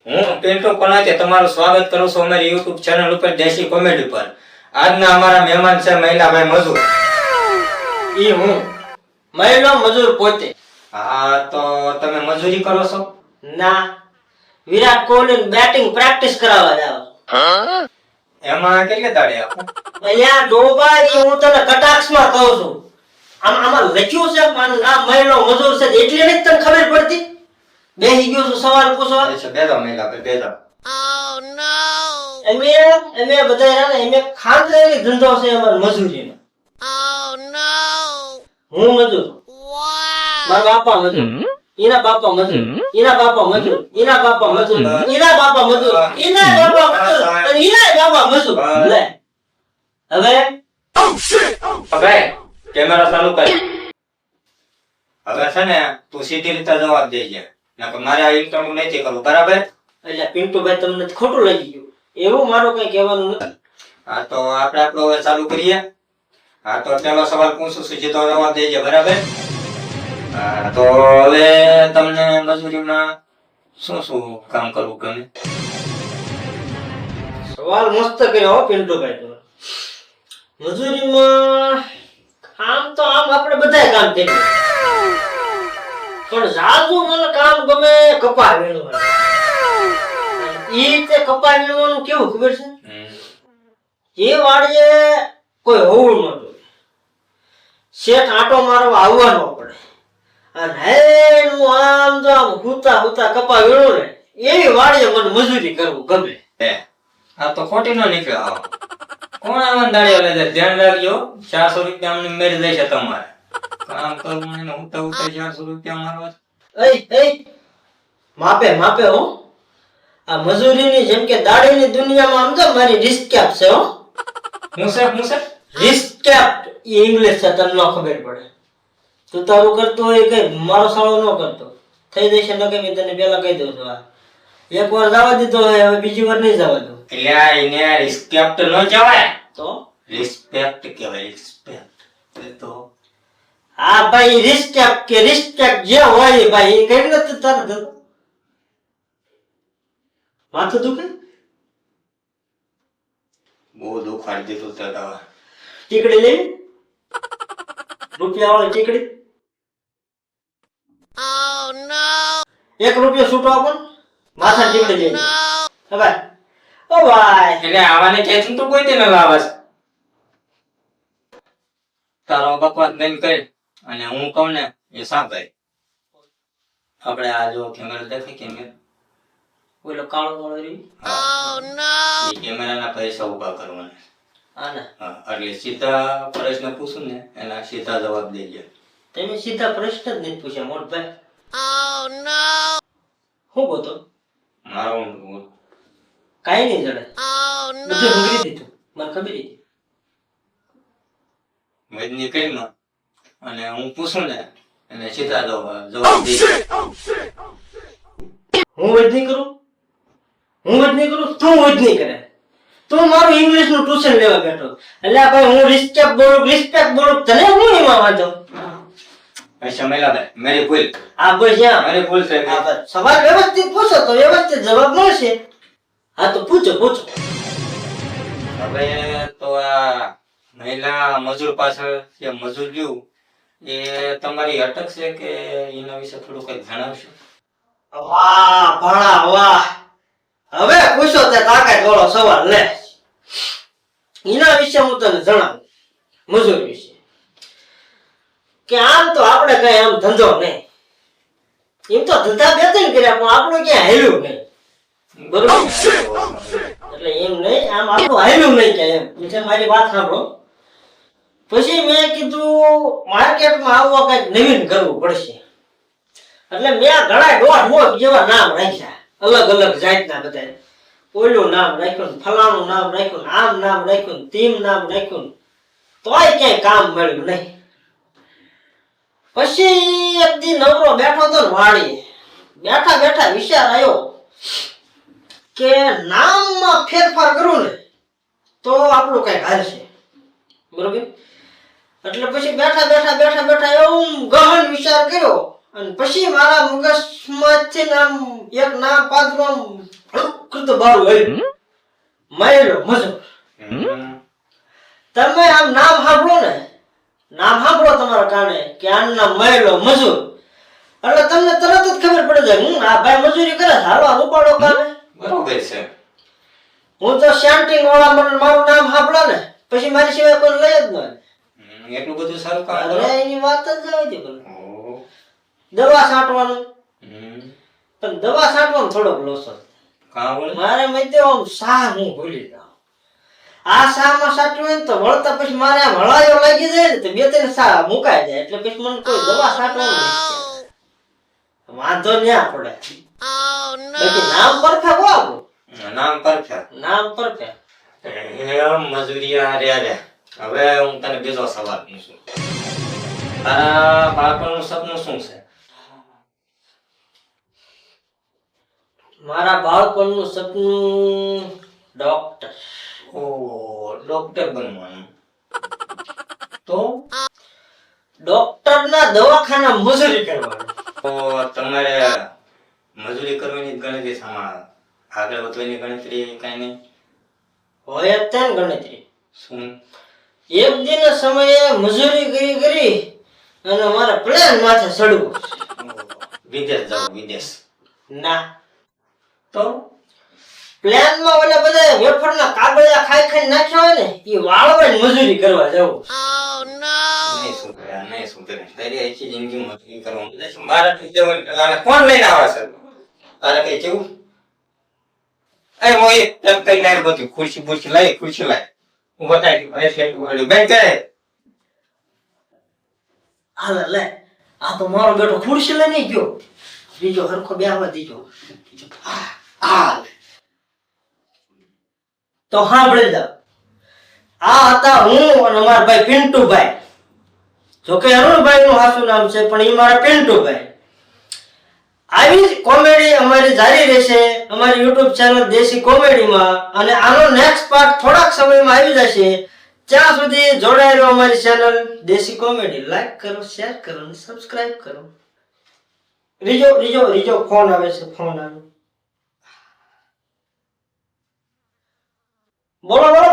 હું પિન્ટુ કોનાતે તમારું સ્વાગત કરું છું અમારી YouTube ચેનલ ઉપર દેશી કોમેડી પર. આજના અમારા મહેમાન છે મહિલાભાઈ મજૂર. ઈ હું મહિલો મજૂર પોતે. હા તો તમે મજૂરી કરો છો? ના, વિરાટ કોહલી બેટિંગ પ્રેક્ટિસ કરાવવા જાવ. એમાં કેટલી દાડે આપો? અહીંયા ડોબાઈ હું તને કટાક્ષમાં કહું છું. આમાં લખ્યું છે મારું નામ મહિલો મજૂર છે એટલે નહીં તને ખબર પડતી. બેહી ગયો છું સવાલ પૂછવા. અચ્છા બેદો મહિલાભાઈ બેદો. એમે બધા એમે ખાનદાની ધંધો છે અમાર મજૂરીનો. હું મજૂર, મારા બાપા મજૂર, એના બાપા મજૂર, એના બાપા મજૂર, એના બાપા મજૂર, એના બાપા મજૂર, એના બાપા મજૂર, અને એના બાપા મજૂર. લે હવે કેમેરા ચાલુ કર. હવે છે ને તું સીધી રીતે જવાબ દેજે. નકર મારે આ ઇન્ટરવ્યુ નથી કરવું, બરાબર? એટલે પિન્ટુભાઈ તમને ખોટું લાગી ગયું એવું મારું કઈ કહેવાનું નથી. હા તો આપણે આપણો હવે ચાલુ કરીએ. હા તો પહેલો સવાલ પૂછું છું, સીધો જવાબ દેજે, બરાબર? હા તો હવે તમને મજૂરીમાં શું શું કામ કરવું ગમે? સવાલ મસ્ત કર્યો હો પિન્ટુભાઈ તમે. મજૂરીમાં કામ તો આમ આપણે બધાય કામ કરીએ, પણ જાજુ મને કામ ગમે કપા વીણવાનું. ઈ તે કપા વીણવાનું કેવું ખબર છે? જે વાડીએ કોઈ હોવું નતું, શેઠ આંટો મારવા આવવાનો પડે, અને હેનું આમ તો આમ હુતા હુતા કપા વીણું ને એવી વાડીએ મને મજૂરી કરવું ગમે. આ તો ખોટી નો નીકળ્યો. કોણ આવા દાડિયો લે છે? ધ્યાન રાખજો, 400 રૂપિયા અમને મેળ દેશે તમારે. કામ કરવું એને ઉતા ઉતા 400 રૂપિયા મારવા. માપે માપે હો. આ મજૂરીની જેમ કે દાડીની દુનિયામાં આમ તો મારી રિસ્કેપ છે હો. હું છે રિસ્કેપ ઈ ઇંગ્લિશ છે, તમને ન ખબર પડે. તું તારું કરતો હોય કઈ મારો સાળો ન કરતો થઈ જશે. ન કે મેં તને પેલા કહી દઉં છું. એક વાર જવા દીધો હોય, હવે બીજી વાર નહીં જવા દઉં. એટલે એને રિસ્પેક્ટ નો કહેવાય, તો રિસ્પેક્ટ કહેવાય. રિસ્પેક્ટ તો હા ભાઈ, રિસ્પેક્ટ કે રિસ્પેક્ટ જે હોય ભાઈ એ કઈ નથી. તારે માથું દુખે? બહુ દુખાડી દીધું તે દવા. ટીકડી લેવી? રૂપિયા વાળી ટીકડી? એક રૂપિયો છૂટો આપો ને, માથા ટીકડી લેવી. હવે ઓ ભાઈ, એટલે આવાને ખેંચું તો કોઈ દે ન લાવે. તારો બકવાસ બંધ કરી અને હું કહું ને એ સાંભળ. આપણે આ જો કેમેરા દેખાય, કેમેરા ઓલો કાળો કાળો રહી. એ કેમેરાના પૈસા ઉભા કરવાના. આના હા, એટલે સીધા પ્રશ્ન પૂછું ને એના સીધા જવાબ દેજે. તમે સીધા પ્રશ્ન જ નથી પૂછ્યા મોટભાઈ. હું બોતો મારો કાઈ નહીં જડે. બધું ભૂગરી દીધું, મને ખબર હતી. વૈદની કઈમાં અને હું પૂછું ને એને સીધા જવાબ દેજે. હું વૈદની કરું? હું વૈદની કરું? તું વૈદની કરે? તું મારું ઇંગ્લિશ નું ટ્યુશન લેવા બેઠો. એટલે ભાઈ હું રિસ્પેક્ટ બોલું તને હું એમાં વાંધો? अच्छा महिला मेरी भूल. આ બસ યા मेरी भूल से આ બસ સવાલ વ્યવસ્થિત પૂછો તો વ્યવસ્થિત જવાબ મળશે. હા તો પૂછો. હવે તો આ મહિલા મજૂર પાછળ જે મજૂર ગયું એ તમારી અટક છે કે એના વિશે થોડું કઈ જણાવશો? વાહ ભણા વાહ. હવે પૂછો તે તાકાત વાળો સવાલ લે. એના વિશે હું તને જણાવું, મજૂર વિશે. કે આમ તો આપણે કઈ આમ ધંધો નહીં, એમ તો ધંધા બે ત્રણ કર્યા પણ આપણું ક્યાં હાલ્યું નહીં. બરોબર? એટલે એમ નહીં, આમ આપણું હાલ્યું નહીં કે એમ. એટલે મારી વાત સાંભળો. પછી મેં કીધું માર્કેટમાં આવવા કઈક નવીન કરવું પડશે. એટલે મેં ઘણા દોઢ જેવા નામ રાખ્યા, અલગ અલગ જાતના બધા. ઓલું નામ રાખ્યું, ફલાણું નામ રાખ્યું, આમ નામ રાખ્યું, તેમ નામ રાખ્યું, તોય ક્યાંય કામ મળ્યું નહીં. પછી એક દી નવરો બેઠો તો વાડીએ બેઠા વિચાર આવ્યો કે નામમાં ફેરફાર કરું ને તો આપણું કઈક હાલશે. બરોબર? એટલે પછી બેઠા એવું ગહન વિચાર કર્યો અને પછી મારા મગજમાંથી નામ એક નામ પાદરું આમ હળુક કરતું બારું આવ્યું. મહિલો મજૂર. તમે આમ નામ સાંભળો ને, નામ સાંભળો તમારા કાને કે આનું નામ મહિલો મજૂર, એટલે તમને તરત જ ખબર પડી જાય આ ભાઈ મજૂરી કરે છે, હાલો આ ઉપાડો કાને. બરોબર છે. હું તો સેન્ટિંગ વાળા મને મારું નામ સાંભળે ને પછી મારી સિવાય કોઈ લઈ જ ન હોય. એટલું બધું સારું કામ અરે કરો. એની વાત જ જવા દે ભલે. ઓહો. દવા છાંટવાનું, હમ. પણ દવા છાંટવાનું થોડોક લોસો છે. કાં વળે? મારે મધ્ય આમ સાહ હું ભૂલી જાઉં. આ સાહમાં છાંટ્યું હોય ને તો વળતા પછી મારે આમ હળાયો લાગી જાય ને તો બે ત્રણ સાહ મુકાઈ જાય, એટલે પછી મને કોઈ દવા છાંટવાનું નથી. વાંધો ન્યા પડે. બાકી નામ પરફેક્ટ હો આપણું. નામ પરફેક્ટ. નામ પરફેક્ટ. મજૂરિયા રે રે. હવે હું તને બીજો સવાલ પૂછું. તારા બાળપણનું સપનું શું છે? મારા બાળપણનું સપનું ડોક્ટર. ઓ, ડોક્ટર બનવાનું. તો ડોક્ટરના દવાખાના મજૂરી કરવાની. તો તમારે મજૂરી કરવાની ગણતરી સામા આગળ વધવાની ગણતરી કઈ નહીં? હોય જ તેમ ગણતરી. શું? એક દિન સમયે મજૂરી કરી અને મારા પ્લેન માથે ચડવું. વિદેશ જાવ, વિદેશ. ના, તો પ્લેનમાં ઓલા બધા વેફરના કાગળિયા ખાઈ નાખ્યા હોય ને એ વાળવાની મજૂરી કરવા જવું. નહીં સુધરે, નહીં સુધરે. તારી આખી જિંદગી મજૂરી કરવાનું. મારા જવાનું કોણ લઈને આવે છે? તારે કઈ કેવું? એ મોઈ એમ કઈ ના બધું ખુરશી ખુરશી લાવી, ખુરશી લાવી. હું બતાવી બેન કહે હાલે લે, આ તો મારો બેટો ખુરશી લઈને ગયો. બીજો હરખો બેહવા દીજો. તો સાંભળી લો, આ હતા હું અને મારા ભાઈ પિન્ટુભાઈ. જોકે અરુણભાઈ નું સાચું નામ છે પણ એ મારા પિન્ટુભાઈ. આવી જ કોમેડી અમારી જારી રહેશે અમારી યુટ્યુબ ચેનલ દેશી કોમેડીમાં, અને આનો નેક્સ્ટ પાર્ટ થોડાક સમયમાં આવી જશે. ત્યાં સુધી જોડાઈ રહો અમારી ચેનલ દેશી કોમેડી. લાઈક કરો, શેર કરો અને સબસ્ક્રાઇબ કરો. રીજો ફોન આવે છે, ફોન આવે. બોલો બોલો